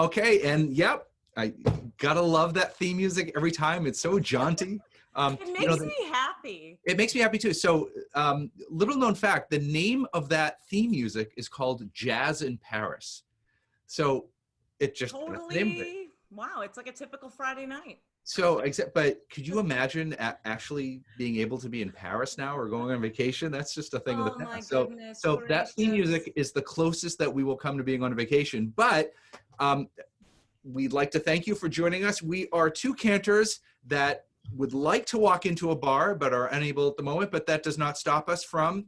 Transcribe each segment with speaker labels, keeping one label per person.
Speaker 1: Okay, and yep, I gotta love that theme music every time. It's so jaunty.
Speaker 2: It makes me happy.
Speaker 1: It makes me happy too. So, little known fact, the name of that theme music is called Jazz in Paris. So it just that's the name of it.
Speaker 2: Totally. Wow, it's like a typical Friday night.
Speaker 1: So, but could you imagine actually being able to be in Paris now or going on vacation? That's just a thing of the
Speaker 2: Oh my
Speaker 1: past.
Speaker 2: goodness
Speaker 1: So that theme
Speaker 2: gracious.
Speaker 1: music is the closest that we will come to being on a vacation. But we'd like to thank you for joining us. We are two cantors that would like to walk into a bar but are unable at the moment. But that does not stop us from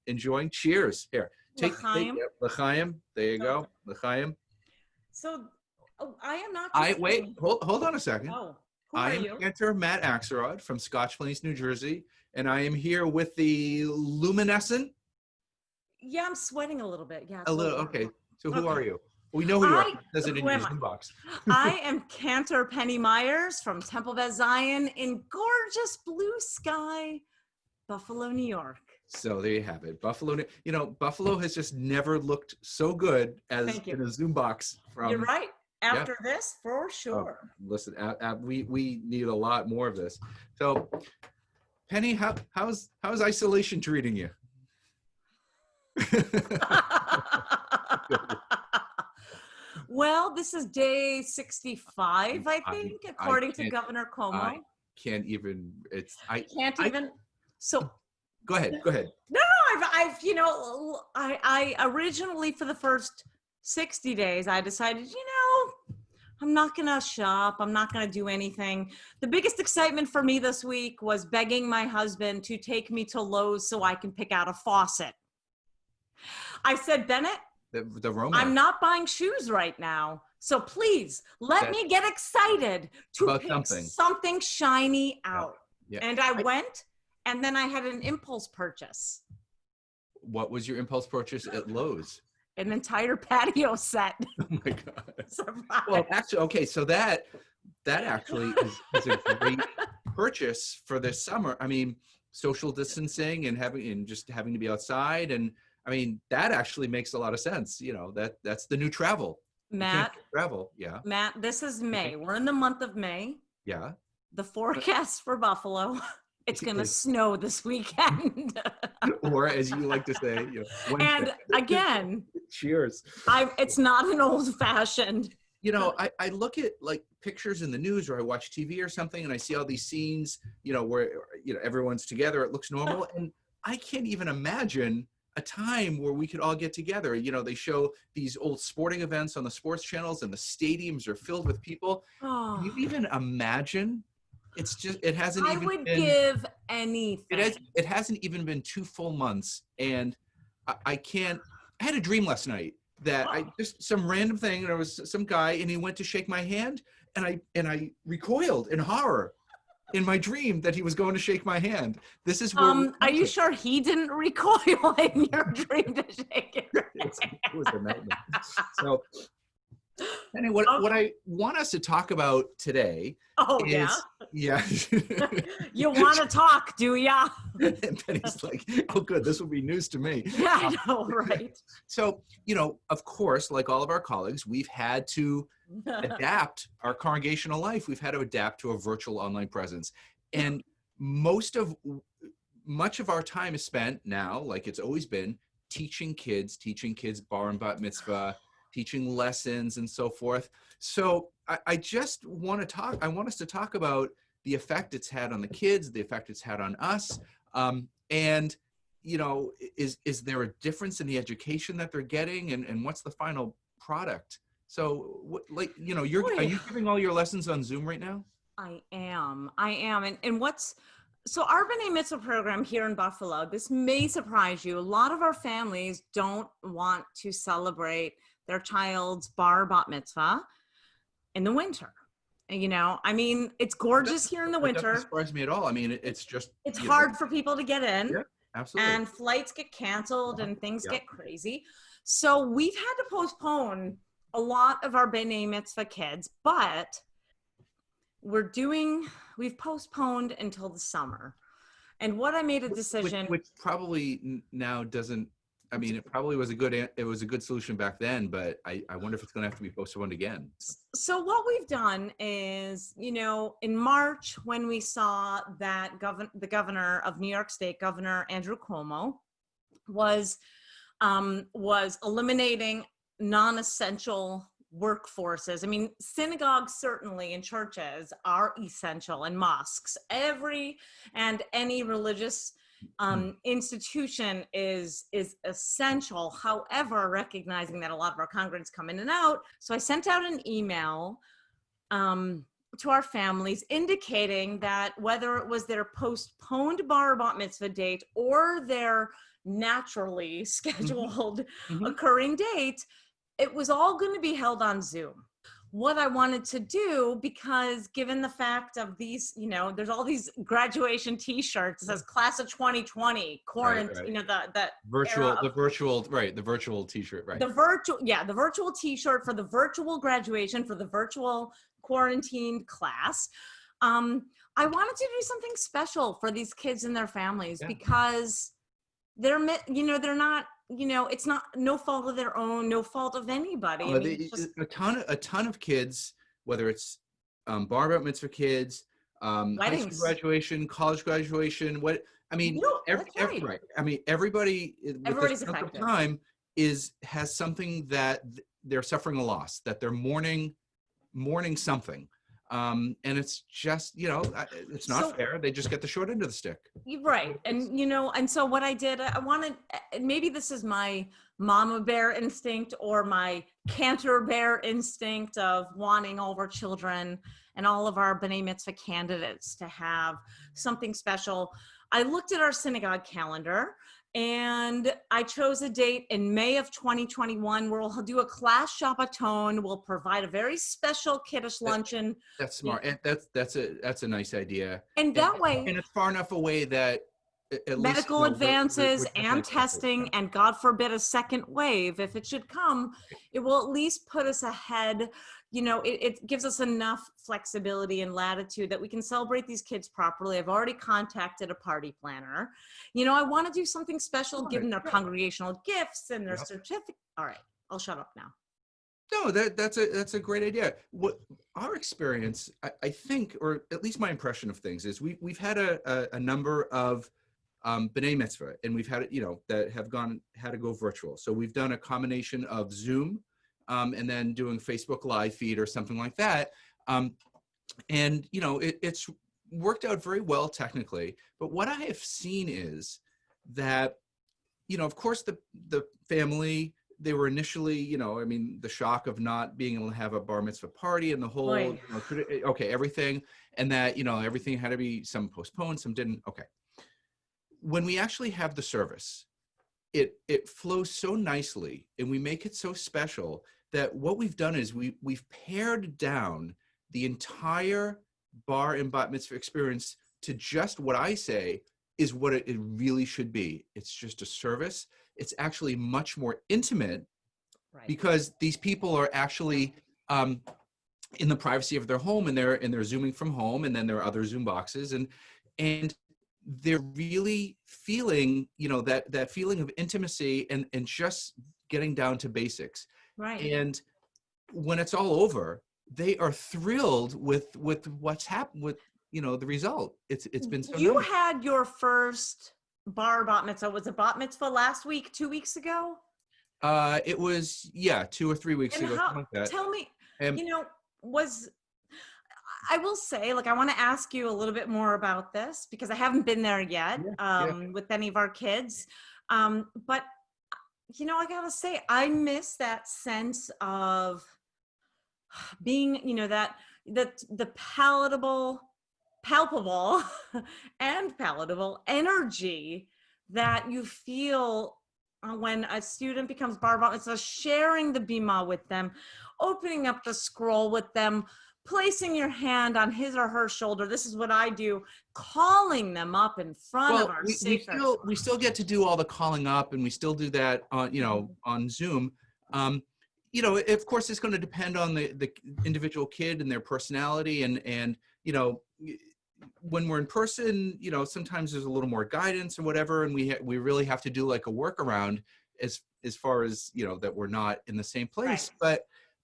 Speaker 1: enjoying. Cheers. Here, take l'chaim. There you go, l'chaim.
Speaker 2: So. Oh, I am not.
Speaker 1: Hold on a second.
Speaker 2: Oh, who are
Speaker 1: I am
Speaker 2: you?
Speaker 1: Cantor Matt Axelrod from Scotch Plains, New Jersey, and I am here with the luminescent.
Speaker 2: Yeah, I'm sweating a little bit. Yeah.
Speaker 1: A little. Okay. So who are you? We know who you are. It says it in your Zoom box.
Speaker 2: I am Cantor Penny Myers from Temple Beth Zion in gorgeous blue sky, Buffalo, New York.
Speaker 1: So there you have it. Buffalo. You know, Buffalo has just never looked so good as in a Zoom box.
Speaker 2: You're right. After this, for sure.
Speaker 1: Oh, listen, we need a lot more of this. So, Penny, how's isolation treating you?
Speaker 2: Well, this is day 65, I think, according to Governor Cuomo.
Speaker 1: I can't even.
Speaker 2: So,
Speaker 1: go ahead.
Speaker 2: No, I originally for the first 60 days, I decided, I'm not going to shop. I'm not going to do anything. The biggest excitement for me this week was begging my husband to take me to Lowe's so I can pick out a faucet. I said, Bennett, I'm not buying shoes right now. So please let me get excited to pick something shiny out. Yeah. And I went, and then I had an impulse purchase.
Speaker 1: What was your impulse purchase at Lowe's?
Speaker 2: An entire patio set.
Speaker 1: Oh my God. Surprise. Well, actually, okay, so that actually is a great purchase for this summer. I mean, social distancing and just having to be outside, and I mean that actually makes a lot of sense. That's the new travel.
Speaker 2: Matt,
Speaker 1: travel, yeah.
Speaker 2: Matt, this is May. We're in the month of May.
Speaker 1: Yeah.
Speaker 2: The forecast for Buffalo. It's going to snow this weekend.
Speaker 1: Or as you like to say, Wednesday.
Speaker 2: And again,
Speaker 1: cheers.
Speaker 2: It's not an old fashioned.
Speaker 1: I look at like pictures in the news or I watch TV or something and I see all these scenes, where, everyone's together. It looks normal. And I can't even imagine a time where we could all get together. They show these old sporting events on the sports channels and the stadiums are filled with people. Oh. Can you even imagine? It's just, it hasn't even been. I would
Speaker 2: give anything.
Speaker 1: It hasn't even been 2 full months. And I had a dream last night that just some random thing. There was some guy and he went to shake my hand and I recoiled in horror in my dream that he was going to shake my hand. This is where
Speaker 2: are you sure he didn't recoil in your dream to shake your hand?
Speaker 1: It was a nightmare. So anyway, what I want us to talk about today is, yeah.
Speaker 2: You want to talk, do ya?
Speaker 1: And Penny's like, oh, good. This will be news to me.
Speaker 2: Yeah, I know, right?
Speaker 1: So, of course, like all of our colleagues, we've had to adapt our congregational life. We've had to adapt to a virtual online presence. And much of our time is spent now, like it's always been, teaching kids bar and bat mitzvah, teaching lessons and so forth. So I just want us to talk about the effect it's had on the kids, the effect it's had on us. And, is there a difference in the education that they're getting and what's the final product? So are you giving all your lessons on Zoom right now?
Speaker 2: I am. And so our B'nai Mitzvah program here in Buffalo, this may surprise you. A lot of our families don't want to celebrate their child's bar bat mitzvah in the winter. It's gorgeous here in the winter. It
Speaker 1: doesn't surprise me at all. I mean, it's
Speaker 2: hard for people to get in.
Speaker 1: Yeah, absolutely.
Speaker 2: And flights get canceled and things get crazy. So we've had to postpone a lot of our B'nai Mitzvah kids, but we've postponed until the summer. And what I made a decision.
Speaker 1: Which probably now doesn't I mean, it probably was it was a good solution back then, but I wonder if it's going to have to be postponed again.
Speaker 2: So what we've done is, in March, when we saw that the governor of New York State, Governor Andrew Cuomo, was eliminating non-essential workforces. I mean, synagogues certainly and churches are essential, and mosques. Any religious institution is essential. However, recognizing that a lot of our congregants come in and out, so I sent out an email to our families indicating that whether it was their postponed bar or bat mitzvah date or their naturally scheduled occurring date, it was all going to be held on Zoom. What I wanted to do, because given the fact of these, there's all these graduation T-shirts that says "Class of 2020," quarantine,
Speaker 1: right.
Speaker 2: The
Speaker 1: virtual T-shirt, right?
Speaker 2: The virtual T-shirt for the virtual graduation, for the virtual quarantined class. I wanted to do something special for these kids and their families because they're not. It's not no fault of their own, no fault of anybody. I mean,
Speaker 1: a ton of kids, whether it's bar bat mitzvah kids, high school graduation, college graduation. Right. I mean, everybody's affected. Time has something that they're suffering a loss, that they're mourning something. And it's just, it's not fair. They just get the short end of the stick.
Speaker 2: Right. And so what I did, I wanted, maybe this is my mama bear instinct or my cantor bear instinct of wanting all of our children and all of our B'nai Mitzvah candidates to have something special. I looked at our synagogue calendar and I chose a date in May of 2021 where we'll do a class Shabbaton. We'll provide a very special Kiddush luncheon.
Speaker 1: That's smart. And that's a nice idea.
Speaker 2: And that way,
Speaker 1: and it's far enough away that at
Speaker 2: medical
Speaker 1: least,
Speaker 2: advances and testing, and God forbid a second wave, if it should come, it will at least put us ahead. It gives us enough flexibility and latitude that we can celebrate these kids properly. I've already contacted a party planner. I want to do something special, given their congregational gifts and their certificate. All right, I'll shut up now.
Speaker 1: No, that's a great idea. What our experience, I think, or at least my impression of things is we've had a number of B'nai Mitzvah, and we've had that have had to go virtual. So we've done a combination of Zoom and then doing Facebook Live feed or something like that. And it's worked out very well technically. But what I have seen is that, of course, the family, they were initially, the shock of not being able to have a bar mitzvah party and the whole, everything, and that, everything had to be, some postponed, some didn't. Okay. When we actually have the service, it flows so nicely and we make it so special that what we've done is we've pared down the entire bar and bat mitzvah experience to just what I say is what it really should be. It's just a service. It's actually much more intimate because these people are actually in the privacy of their home and they're Zooming from home, and then there are other Zoom boxes and they're really feeling, that feeling of intimacy and just getting down to basics.
Speaker 2: Right.
Speaker 1: And when it's all over, they are thrilled with what's happened with, the result. It's been so
Speaker 2: You
Speaker 1: nice.
Speaker 2: had your first bar bat mitzvah. Was it bat mitzvah last week, 2 weeks ago?
Speaker 1: It was 2 or 3 weeks ago. Something like that.
Speaker 2: Tell me, I will say, I want to ask you a little bit more about this because I haven't been there yet with any of our kids. But, I gotta say, I miss that sense of being, that the palpable and palatable energy that you feel when a student becomes bar bat mitzvah, sharing the bima with them, opening up the scroll with them, placing your hand on his or her shoulder. This is what I do, calling them up in front of our
Speaker 1: we still get to do all the calling up, and we still do that on on Zoom. Of course, it's going to depend on the individual kid and their personality, and when we're in person, sometimes there's a little more guidance or whatever, and we really have to do like a workaround. as far as, that we're not in the same place.
Speaker 2: Right.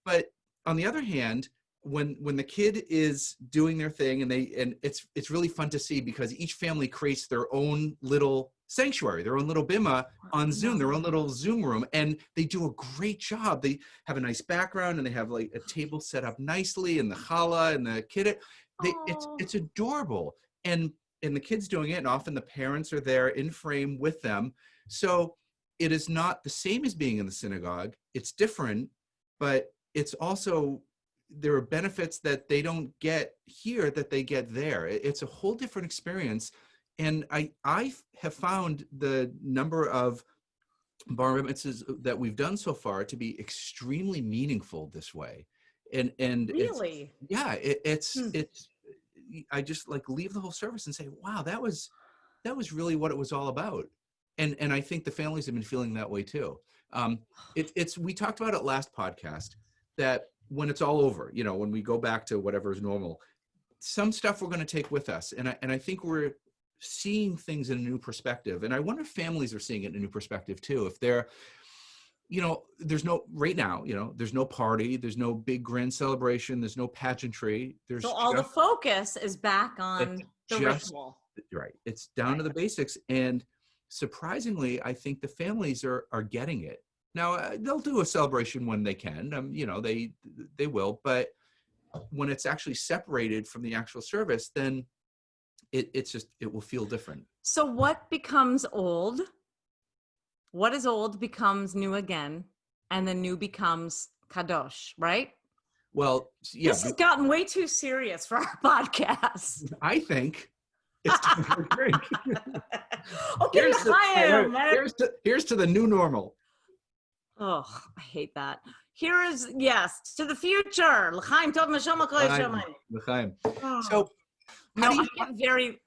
Speaker 1: But on the other hand, when the kid is doing their thing, and it's really fun to see, because each family creates their own little sanctuary, their own little bima on Zoom, their own little Zoom room, and they do a great job. They have a nice background, and they have like a table set up nicely, and the challah and the kid. It's adorable, and the kids doing it, and often the parents are there in frame with them. So it is not the same as being in the synagogue. It's different, but it's also, there are benefits that they don't get here that they get there. It's a whole different experience. And I have found the number of bar mitzvahs that we've done so far to be extremely meaningful this way. And
Speaker 2: Really?
Speaker 1: it's I just like leave the whole service and say, wow, that was really what it was all about. And I think the families have been feeling that way too. We talked about it last podcast, that when it's all over, when we go back to whatever is normal, some stuff we're going to take with us. And I think we're seeing things in a new perspective. And I wonder if families are seeing it in a new perspective too. If they're, there's no, right now, there's no party, there's no big grand celebration, there's no pageantry.
Speaker 2: So all the focus is back on the ritual.
Speaker 1: Right. It's down to the basics. And surprisingly, I think the families are getting it. Now, they'll do a celebration when they can, they will, but when it's actually separated from the actual service, then it will feel different.
Speaker 2: So what becomes old? What is old becomes new again, and the new becomes kadosh, right?
Speaker 1: Well, yeah.
Speaker 2: This has gotten way too serious for our podcast.
Speaker 1: I think it's time for a drink.
Speaker 2: Okay,
Speaker 1: here's to the new normal.
Speaker 2: Oh, I hate that. Here is, yes, to the future. L'chaim tov neshama kol yeshamayim.
Speaker 1: L'chaim.
Speaker 2: Oh.
Speaker 1: So,
Speaker 2: I get very...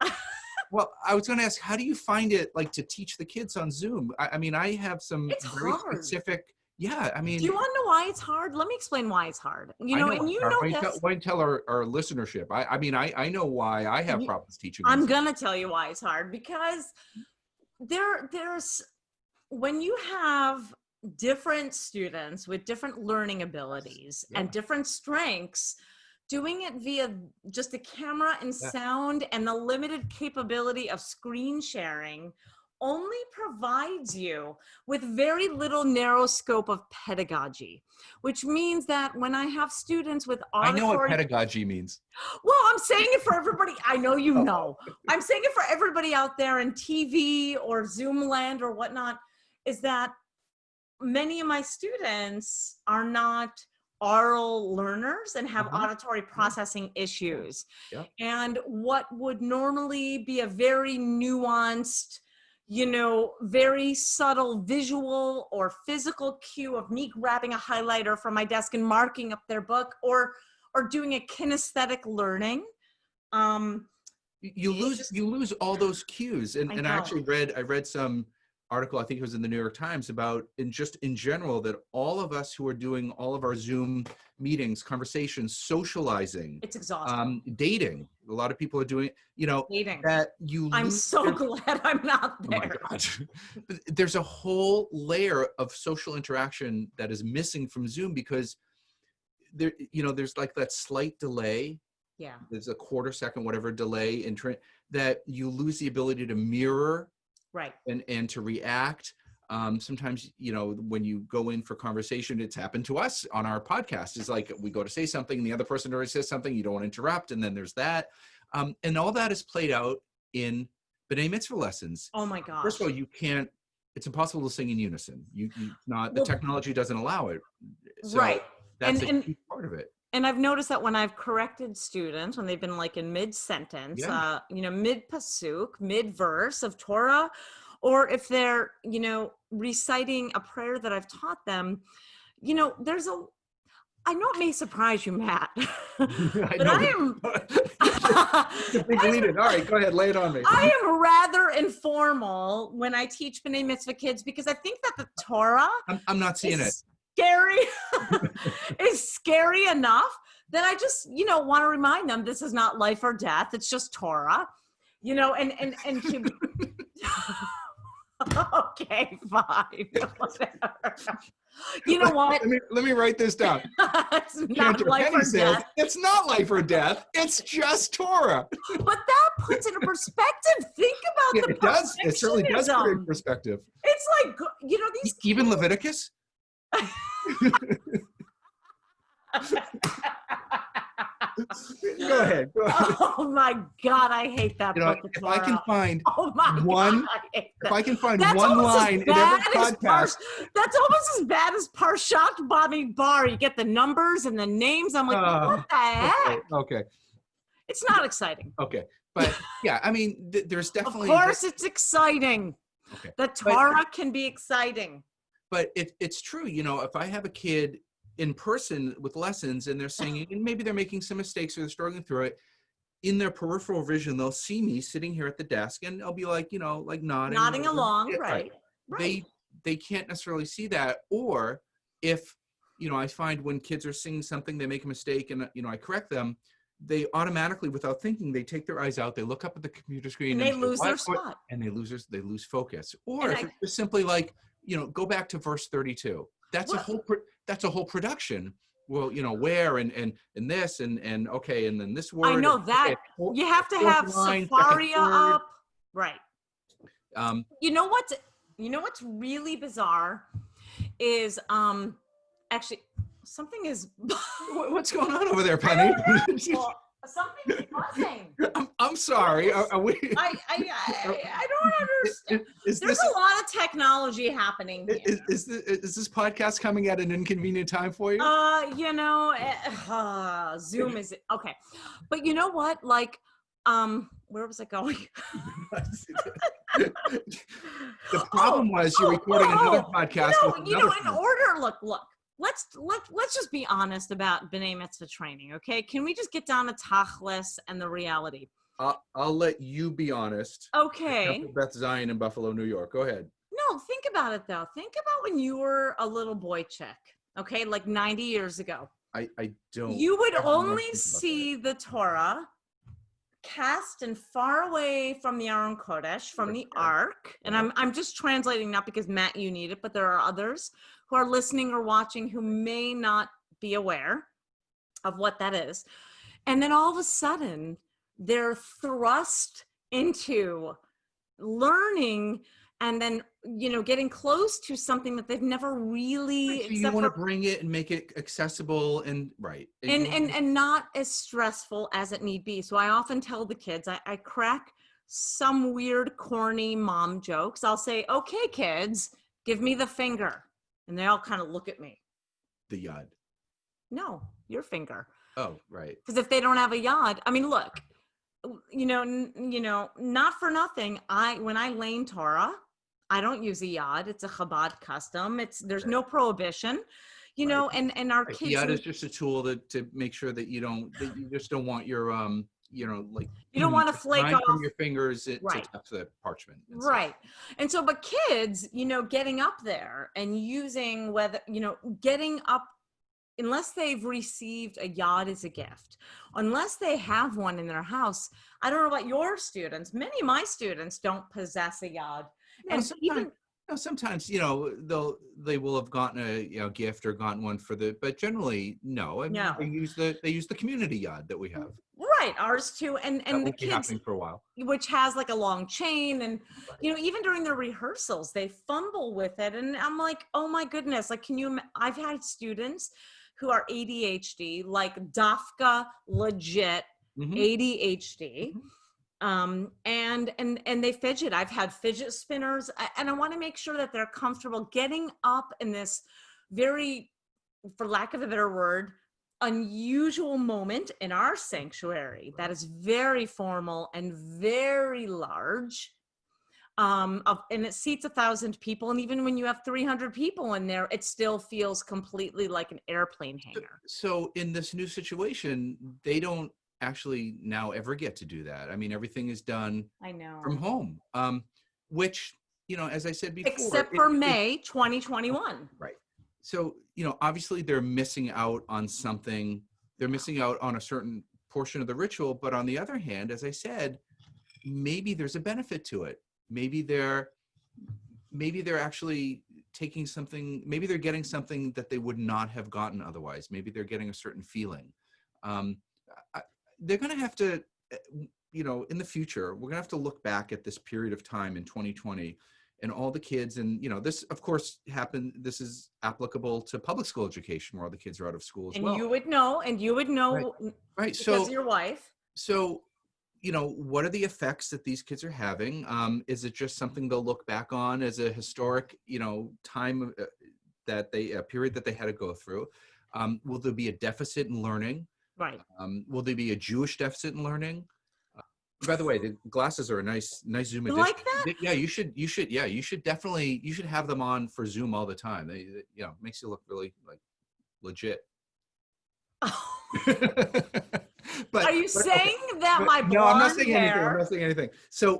Speaker 1: Well, I was going to ask, how do you find it like to teach the kids on Zoom? I mean, I have some very specific... Yeah, I mean...
Speaker 2: Do you want to know why it's hard? Let me explain why it's hard. And you know this.
Speaker 1: Why tell our listenership? I know why I have problems teaching.
Speaker 2: I'm going to tell you why it's hard, because there's... When you have different students with different learning abilities and different strengths, doing it via just a camera and sound and the limited capability of screen sharing only provides you with very little narrow scope of pedagogy, which means that when I have students with auditory... I
Speaker 1: know what pedagogy means.
Speaker 2: Well, I'm saying it for everybody. I know you know. I'm saying it for everybody out there in TV or Zoom land or whatnot, is that many of my students are not oral learners and have auditory processing issues. And what would normally be a very nuanced, very subtle visual or physical cue of me grabbing a highlighter from my desk and marking up their book, or doing a kinesthetic learning,
Speaker 1: you lose all those cues. And I read some article, I think it was in the New York Times, about in general, that all of us who are doing all of our Zoom meetings, conversations, socializing,
Speaker 2: it's exhausting.
Speaker 1: Dating. A lot of people are doing,
Speaker 2: dating.
Speaker 1: That
Speaker 2: I'm so glad I'm not there.
Speaker 1: Oh my God. There's a whole layer of social interaction that is missing from Zoom, because there's like that slight delay. Yeah. There's a quarter second, whatever delay that you lose the ability to mirror. Right. And to react. Sometimes, when you go in for conversation, it's happened to us on our podcast. It's like we go to say something and the other person already says something, you don't want to interrupt. And then there's that. And all that is played out in B'nai Mitzvah lessons.
Speaker 2: Oh my gosh.
Speaker 1: First of all, it's impossible to sing in unison. The technology doesn't allow it. So
Speaker 2: right.
Speaker 1: That's a huge part of it.
Speaker 2: And I've noticed that when I've corrected students, when they've been like in mid-sentence, mid-pasuk, mid-verse of Torah, or if they're, reciting a prayer that I've taught them, I know it may surprise you, Matt, but I am...
Speaker 1: All right, go ahead, lay it on me.
Speaker 2: I am rather informal when I teach B'nai Mitzvah kids, because I think that the Torah...
Speaker 1: I'm not seeing it.
Speaker 2: Scary is scary enough that I just, want to remind them this is not life or death. It's just Torah, and Okay, fine. Whatever. You know what?
Speaker 1: Let me write this down.
Speaker 2: It's not
Speaker 1: Cantor
Speaker 2: life
Speaker 1: Penny
Speaker 2: or
Speaker 1: says,
Speaker 2: death.
Speaker 1: it's not life or death. It's just Torah.
Speaker 2: But that puts it in perspective. Think
Speaker 1: Yeah,
Speaker 2: about the
Speaker 1: it does. It certainly does put it in
Speaker 2: perfectionism.
Speaker 1: perspective.
Speaker 2: It's like, you know, these
Speaker 1: Even
Speaker 2: kids.
Speaker 1: Leviticus? Go ahead.
Speaker 2: Oh my God, I hate that
Speaker 1: You know,
Speaker 2: book of
Speaker 1: if I can
Speaker 2: Torah.
Speaker 1: find
Speaker 2: Oh my
Speaker 1: one,
Speaker 2: God, I hate
Speaker 1: if
Speaker 2: that.
Speaker 1: I can find
Speaker 2: That's
Speaker 1: one
Speaker 2: almost
Speaker 1: line
Speaker 2: as
Speaker 1: in every
Speaker 2: bad as
Speaker 1: podcast.
Speaker 2: That's almost as bad as Parshat Bamidbar. You get the numbers and the names. I'm like, what the heck?
Speaker 1: Okay.
Speaker 2: It's not exciting.
Speaker 1: Okay. But yeah, I mean, there's
Speaker 2: Of
Speaker 1: definitely.
Speaker 2: course, it's exciting.
Speaker 1: Okay.
Speaker 2: The Torah can be exciting.
Speaker 1: But it's true. You know, if I have a kid in person with lessons and they're singing and maybe they're making some mistakes or they're struggling through it, in their peripheral vision, they'll see me sitting here at the desk and I'll be like, you know, like nodding
Speaker 2: Along,
Speaker 1: Yeah,
Speaker 2: right.
Speaker 1: They can't necessarily see that. Or if, you know, I find when kids are singing something, they make a mistake and, you know, I correct them, they automatically, without thinking, they take their eyes out, they look up at the computer screen
Speaker 2: And they
Speaker 1: say,
Speaker 2: lose their
Speaker 1: "What?"
Speaker 2: spot.
Speaker 1: And they lose focus. Or
Speaker 2: And
Speaker 1: if it's just simply like, you know, go back to verse 32. That's a whole production. Well, you know, where and this and okay, and then this word.
Speaker 2: I know
Speaker 1: and,
Speaker 2: that.
Speaker 1: okay,
Speaker 2: You have to have
Speaker 1: line,
Speaker 2: Safaria up. Right.
Speaker 1: Um,
Speaker 2: You know what's really bizarre is actually something is
Speaker 1: what's going on over there, Penny?
Speaker 2: something's buzzing.
Speaker 1: I'm sorry. Are we?
Speaker 2: I don't understand. There's a lot of technology happening here.
Speaker 1: Is this podcast coming at an inconvenient time for you?
Speaker 2: You know, Zoom is okay, but you know what? Like, where was I going?
Speaker 1: The problem was you're recording another podcast.
Speaker 2: You know, in order. Look. Let's just be honest about B'nai Mitzvah training, okay? Can we just get down to tachlis and the reality?
Speaker 1: I'll let you be honest.
Speaker 2: Okay.
Speaker 1: Beth Zion in Buffalo, New York. Go ahead.
Speaker 2: No, think about it though. Think about when you were a little boy chick, okay? Like 90 years ago.
Speaker 1: I don't.
Speaker 2: You would only see the Torah cast and far away from the Aron Kodesh, from the Ark. And I'm just translating, not because Matt, you need it, but there are others who are listening or watching who may not be aware of what that is. And then all of a sudden, they're thrust into learning and then, you know, getting close to something that they've never really.
Speaker 1: So you want to bring it and make it accessible and right.
Speaker 2: And not as stressful as it need be. So I often tell the kids, I crack some weird, corny mom jokes. I'll say, okay, kids, give me the finger. And they all kind of look at me.
Speaker 1: The yad.
Speaker 2: No, your finger.
Speaker 1: Oh, right.
Speaker 2: Because if they don't have a yad, I mean, look, you know, not for nothing. When I lane Torah, I don't use a yad. It's a Chabad custom. There's no prohibition, you know, and our kids.
Speaker 1: Yad is just a tool to make sure that you just don't want your you know, like
Speaker 2: you don't want to flake off
Speaker 1: from your fingers to touch the parchment.
Speaker 2: Right. And so, but kids, you know, getting up there and using getting up, unless they've received a yad as a gift, unless they have one in their house. I don't know about your students. Many of my students don't possess a yad.
Speaker 1: No, and sometimes, you know, they will have gotten a gift or gotten one but generally no. I mean, they use the community yad that we have.
Speaker 2: Right, ours too, and the kids
Speaker 1: happening for a while,
Speaker 2: which has like a long chain, and you know, even during their rehearsals, they fumble with it, and I'm like, oh my goodness, like, I've had students who are ADHD, like Dafka legit ADHD. And they fidget. I've had fidget spinners, and I want to make sure that they're comfortable getting up in this very, for lack of a better word, unusual moment in our sanctuary that is very formal and very large. And it seats 1,000 people. And even when you have 300 people in there, it still feels completely like an airplane hangar.
Speaker 1: So in this new situation, they don't actually now ever get to do that. I mean, everything is done from home, which, you know, as I said before,
Speaker 2: except for May 2021.
Speaker 1: Right. So, you know, obviously they're missing out on something. They're missing out on a certain portion of the ritual. But on the other hand, as I said, maybe there's a benefit to it. Maybe maybe they're actually taking something, maybe they're getting something that they would not have gotten otherwise. Maybe they're getting a certain feeling. They're going to have to, in the future, we're going to have to look back at this period of time in 2020 and all the kids. And, this, of course, happened. This is applicable to public school education where all the kids are out of school as well.
Speaker 2: And you would know,
Speaker 1: right.
Speaker 2: Because
Speaker 1: So
Speaker 2: of your wife.
Speaker 1: So, what are the effects that these kids are having? Is it just something they'll look back on as a historic, time a period that they had to go through? Will there be a deficit in learning?
Speaker 2: Right.
Speaker 1: Will there be a Jewish deficit in learning? By the way, the glasses are a nice Zoom
Speaker 2: You
Speaker 1: edition.
Speaker 2: like that?
Speaker 1: Yeah, you should definitely have them on for Zoom all the time. They makes you look really like legit.
Speaker 2: Are you saying that my blonde
Speaker 1: no, I'm not saying
Speaker 2: hair?
Speaker 1: I'm not saying anything. So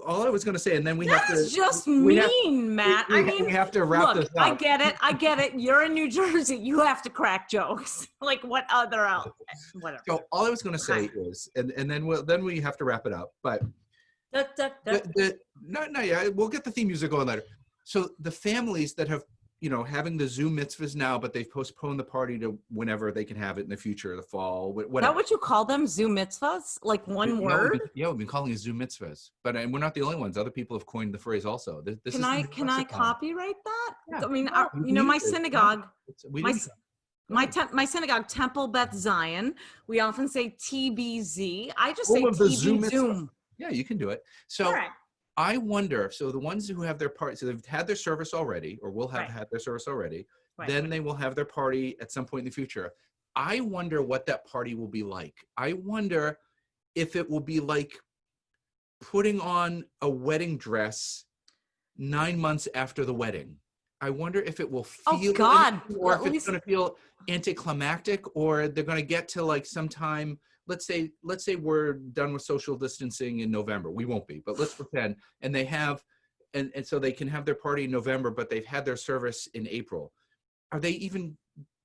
Speaker 1: all I was going to say, and then we have to.
Speaker 2: That's just mean, Matt.
Speaker 1: We have to wrap this up.
Speaker 2: I get it. You're in New Jersey. You have to crack jokes. Like what other else? Whatever.
Speaker 1: So all I was going to say is, and then we have to wrap it up. But we'll get the theme music going later. So the families that have having the Zoom mitzvahs now, but they've postponed the party to whenever they can have it in the future, the fall, whatever.
Speaker 2: Is that what you call them? Zoom mitzvahs? Like one word?
Speaker 1: We've been calling it Zoom mitzvahs, but we're not the only ones. Other people have coined the phrase also.
Speaker 2: Can I copyright that?
Speaker 1: Yeah.
Speaker 2: I mean, my synagogue, my synagogue, Temple Beth Zion, we often say TBZ. I just say TB Zoom.
Speaker 1: Yeah, you can do it. So.
Speaker 2: All right.
Speaker 1: I wonder, so the ones who have their party, so they've had their service already, or will have had their service already, then they will have their party at some point in the future. I wonder what that party will be like. I wonder if it will be like putting on a wedding dress 9 months after the wedding. I wonder if it will feel, or if it's going to feel anticlimactic, or they're going to get to like sometime. Let's say we're done with social distancing in November. We won't be, but let's pretend. And they have, and so they can have their party in November, but they've had their service in April. Are they even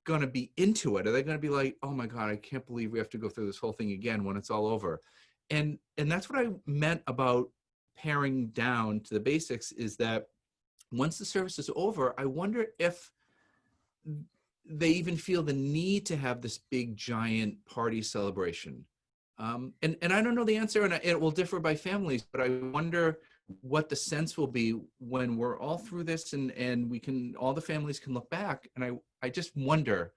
Speaker 1: going to be into it? Are they going to be like, oh my God, I can't believe we have to go through this whole thing again when it's all over? And that's what I meant about paring down to the basics, is that once the service is over, I wonder if they even feel the need to have this big giant party celebration. And I don't know the answer, and it will differ by families, but I wonder what the sense will be when we're all through this and all the families can look back. And I just wonder,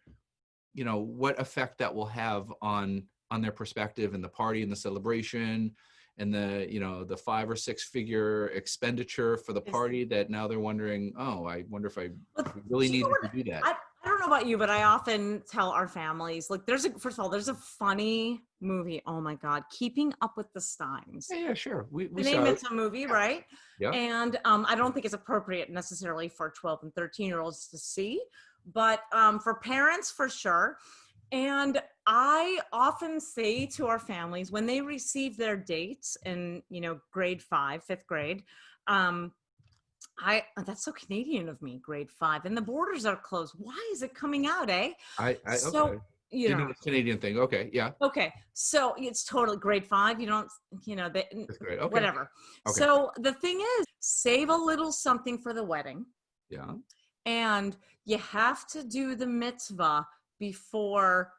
Speaker 1: what effect that will have on their perspective and the party and the celebration and the 5 or 6 figure expenditure for the party that now they're wondering, oh, I wonder if I really needed to do that.
Speaker 2: I don't know about you, but I often tell our families, like there's a funny movie. Oh my God, Keeping Up with the Steins.
Speaker 1: Yeah, sure. We
Speaker 2: name it's a movie, right?
Speaker 1: Yeah.
Speaker 2: And I don't think it's appropriate necessarily for 12 and 13-year-olds to see, but for parents, for sure. And I often say to our families when they receive their dates in, grade 5, 5th grade, that's so Canadian of me, grade 5, and the borders are closed. Why is it coming out, eh?
Speaker 1: Okay. It's Canadian thing. Okay. Yeah.
Speaker 2: Okay. So it's totally grade 5. You don't,
Speaker 1: That's great. Okay.
Speaker 2: Whatever. Okay. So the thing is, save a little something for the wedding.
Speaker 1: Yeah.
Speaker 2: And you have to do the mitzvah before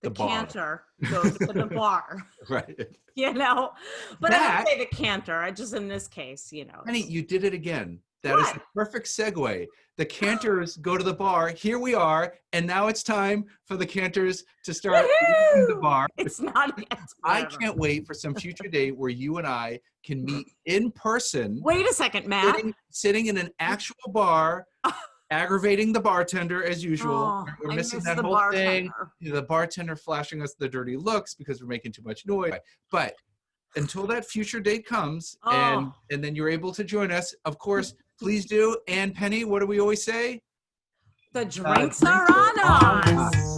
Speaker 2: the cantor goes to the bar.
Speaker 1: Right.
Speaker 2: But I would say the cantor, I just in this case,
Speaker 1: Honey, you did it again. That is the perfect segue. The cantors go to the bar. Here we are. And now it's time for the cantors to start leaving the bar.
Speaker 2: It's not yet.
Speaker 1: I can't wait for some future date where you and I can meet in person.
Speaker 2: Wait a second, Matt.
Speaker 1: Sitting in an actual bar, aggravating the bartender as usual. We're missing that whole thing. The bartender flashing us the dirty looks because we're making too much noise. But until that future date comes and then you're able to join us, of course, please do. And Penny, what do we always say?
Speaker 2: The drinks are on us.